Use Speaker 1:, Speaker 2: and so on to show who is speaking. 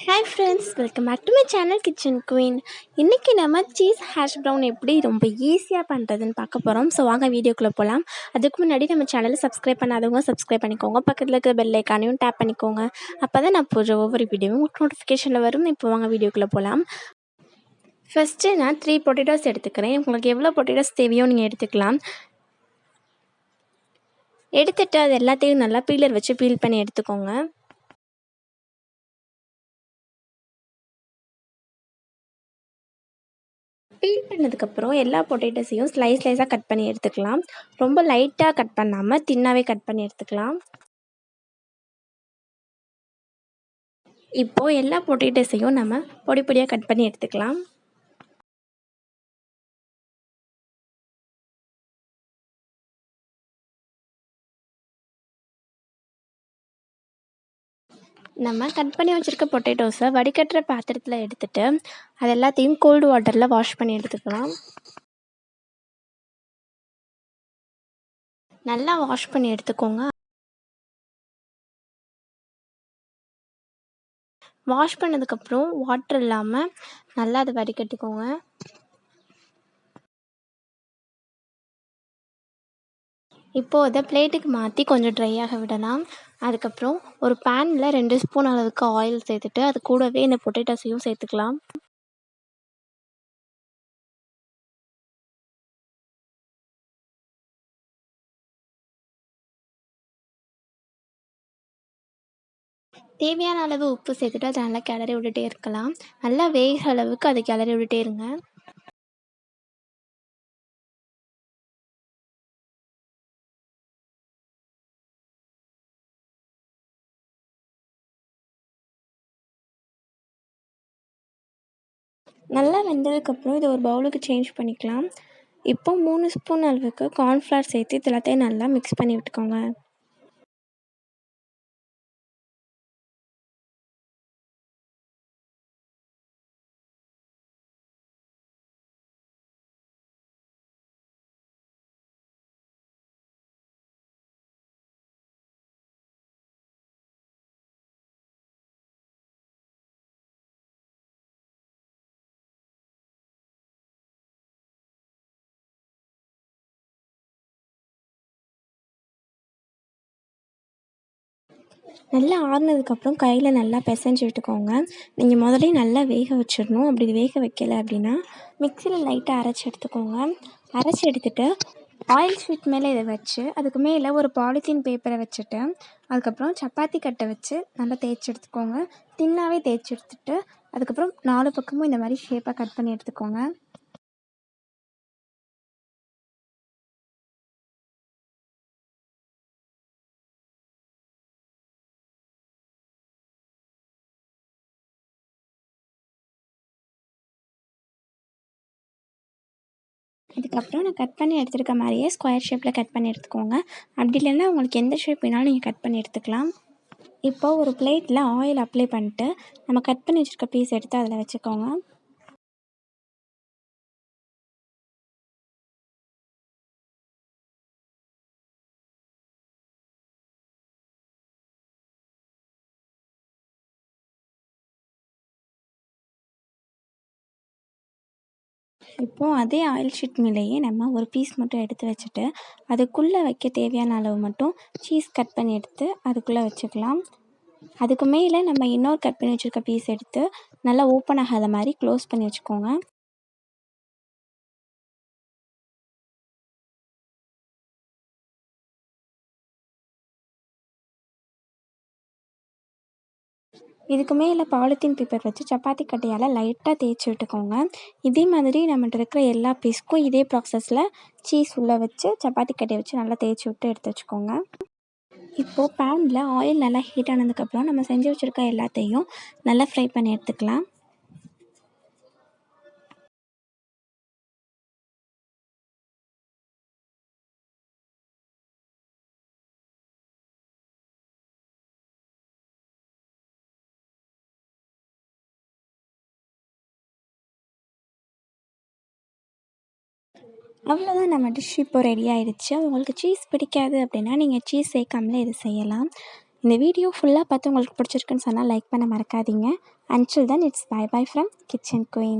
Speaker 1: Hi friends, welcome back to my channel kitchen queen. இன்றைக்கி நம்ம cheese hash brown எப்படி ரொம்ப ஈஸியாக பண்ணுறதுன்னு பார்க்க போகிறோம். ஸோ வாங்க வீடியோக்குள்ளே போகலாம். அதுக்கு முன்னாடி நம்ம சேனலை சப்ஸ்கிரைப் பண்ணாதவங்க சப்ஸ்கிரைப் பண்ணிக்கோங்க. பக்கத்தில் இருக்கிற பெல் ஐக்கானையும் டேப் பண்ணிக்கோங்க. அப்போ தான் நான் போடுற ஒவ்வொரு வீடியோவும் நோட்டிஃபிகேஷனில் வரும். இப்போ வாங்க வீடியோக்குள்ளே போகலாம். ஃபஸ்ட்டு நான் 3 பொட்டேட்டோஸ் எடுத்துக்கிறேன். உங்களுக்கு எவ்வளோ பொட்டேட்டோஸ் தேவையோ நீங்கள் எடுத்துக்கலாம். எடுத்துகிட்டு அது எல்லாத்தையும் நல்லா பீலர் வச்சு பீல் பண்ணி எடுத்துக்கோங்க. பீல் பண்ணதுக்கப்புறம் எல்லா பொட்டேட்டோஸையும் ஸ்லைஸாக கட் பண்ணி எடுத்துக்கலாம். ரொம்ப லைட்டாக கட் பண்ணாமல் தின்னாகவே கட் பண்ணி எடுத்துக்கலாம். இப்போது எல்லா பொட்டேட்டோஸையும் நம்ம பொடி பொடியாக கட் பண்ணி எடுத்துக்கலாம். நம்ம கட் பண்ணி வச்சுருக்க பொட்டேட்டோஸை வடிகட்டுற பாத்திரத்தில் எடுத்துகிட்டு அது எல்லாத்தையும் கோல்டு வாட்டரில் வாஷ் பண்ணி எடுத்துக்கலாம். நல்லா வாஷ் பண்ணி எடுத்துக்கோங்க. வாஷ் பண்ணதுக்கப்புறம் வாட்டர் இல்லாமல் நல்லா அதை வடிகட்டிக்கோங்க. இப்போது அதை பிளேட்டுக்கு மாற்றி கொஞ்சம் ட்ரையாக விடலாம். அதுக்கப்புறம் ஒரு பேனில் 2 ஸ்பூன் அளவுக்கு ஆயில் சேர்த்துட்டு அது கூடவே இந்த பொட்டேட்டோஸையும் சேர்த்துக்கலாம். தேவையான அளவு உப்பு சேர்த்துட்டு அதை நல்லா கிளறி விட்டுட்டே இருக்கலாம். நல்லா வேகிற அளவுக்கு அதை கிளறி விட்டுட்டே இருங்க. நல்லா வெந்ததுக்கப்புறம் இதை ஒரு பவுலுக்கு சேஞ்ச் பண்ணிக்கலாம். இப்போ 3 ஸ்பூன் அளவுக்கு கார்ன்ஃப்ளவர் சேர்த்து இது எல்லாத்தையும் நல்லா மிக்ஸ் பண்ணி விட்டுக்கோங்க. நல்லா ஆறுனதுக்கப்புறம் கையில் நல்லா பிசைஞ்சு விட்டுக்கோங்க. நீங்கள் முதலே நல்லா வேக வச்சிடணும். அப்படி வேக வைக்கலை அப்படின்னா மிக்சியில் லைட்டாக அரைச்சி எடுத்துக்கோங்க. அரைச்சி எடுத்துகிட்டு ஆயில் ஷீட் மேலே இதை வச்சு அதுக்கு மேலே ஒரு பாலித்தீன் பேப்பரை வச்சுட்டு அதுக்கப்புறம் சப்பாத்தி கட்டை வச்சு நல்லா தேய்ச்சி எடுத்துக்கோங்க. தின்னாகவே தேய்ச்சி எடுத்துகிட்டு அதுக்கப்புறம் 4 பக்கமும் இந்த மாதிரி ஷேப்பாக கட் பண்ணி எடுத்துக்கோங்க. அதுக்கப்புறம் நான் கட் பண்ணி எடுத்துருக்க மாதிரியே ஸ்கொயர் ஷேப்பில் கட் பண்ணி எடுத்துக்கோங்க. அப்படி இல்லைன்னா உங்களுக்கு எந்த ஷேப் வேணாலும் நீங்கள் கட் பண்ணி எடுத்துக்கலாம். இப்போ ஒரு பிளேட்டில் ஆயில் அப்ளை பண்ணிட்டு நம்ம கட் பண்ணி வச்சுருக்க பீஸ் எடுத்து அதில் வச்சுக்கோங்க. இப்போது அதே ஆயில் ஷீட் மேலேயே நம்ம ஒரு பீஸ் மட்டும் எடுத்து வச்சுட்டு அதுக்குள்ளே வைக்க தேவையான அளவு மட்டும் சீஸ் கட் பண்ணி எடுத்து அதுக்குள்ளே வச்சுக்கலாம். அதுக்கு மேலே நம்ம இன்னொரு கட் பண்ணி வச்சுருக்க பீஸ் எடுத்து நல்லா ஓப்பன் ஆகாத மாதிரி க்ளோஸ் பண்ணி வச்சுக்கோங்க. இதுக்கு மேலே பாலித்தீன் பேப்பர் வச்சு சப்பாத்தி கட்டையால் லைட்டாக தேய்ச்சி விட்டுக்கோங்க. இதே மாதிரி நம்மகிட்ட இருக்கிற எல்லா பீஸ்க்கும் இதே ப்ராசஸில் சீஸ் உள்ளே வச்சு சப்பாத்தி கட்டையை வச்சு நல்லா தேய்ச்சி விட்டு எடுத்து வச்சுக்கோங்க. இப்போது பேனில் ஆயில் நல்லா ஹீட் ஆனதுக்கப்புறம் நம்ம செஞ்சு வச்சுருக்க எல்லாத்தையும் நல்லா ஃப்ரை பண்ணி எடுத்துக்கலாம். அவ்வளோதான், நம்ம டிஷ் இப்போ ரெடி ஆகிடுச்சு. உங்களுக்கு சீஸ் பிடிக்காது அப்படின்னா நீங்கள் சீஸ் சேர்க்காமலே இது செய்யலாம். இந்த வீடியோ ஃபுல்லாக பார்த்து உங்களுக்கு பிடிச்சிருக்குன்னு சொன்னால் லைக் பண்ண மறக்காதீங்க. Until then, it's bye bye from Kitchen Queen.